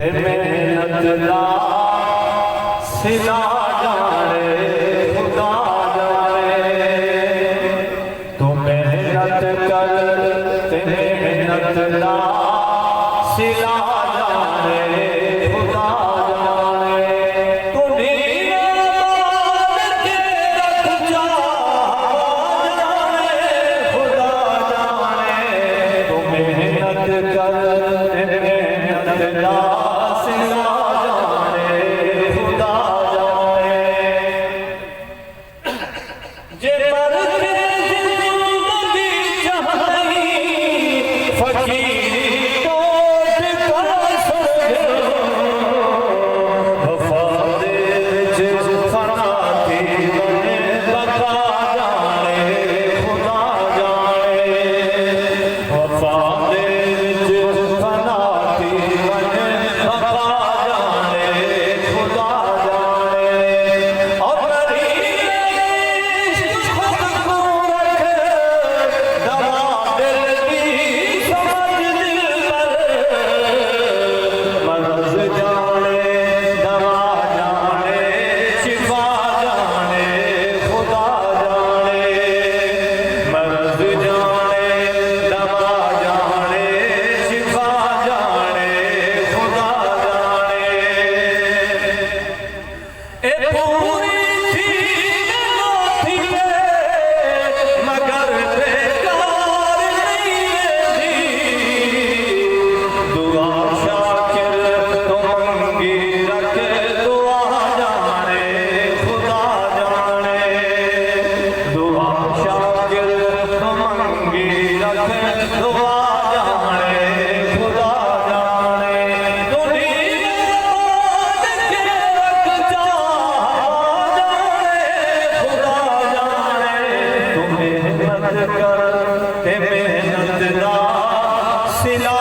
मेहनत दा सिला जाने खुदा जाने तू मेहनत कर ते मेहनत दा सिला जाने खुदा जाने तू नीर बांध के रख जा जाने खुदा जाने तू मेहनत कर ते मेहनत दा मेहनत दा सिला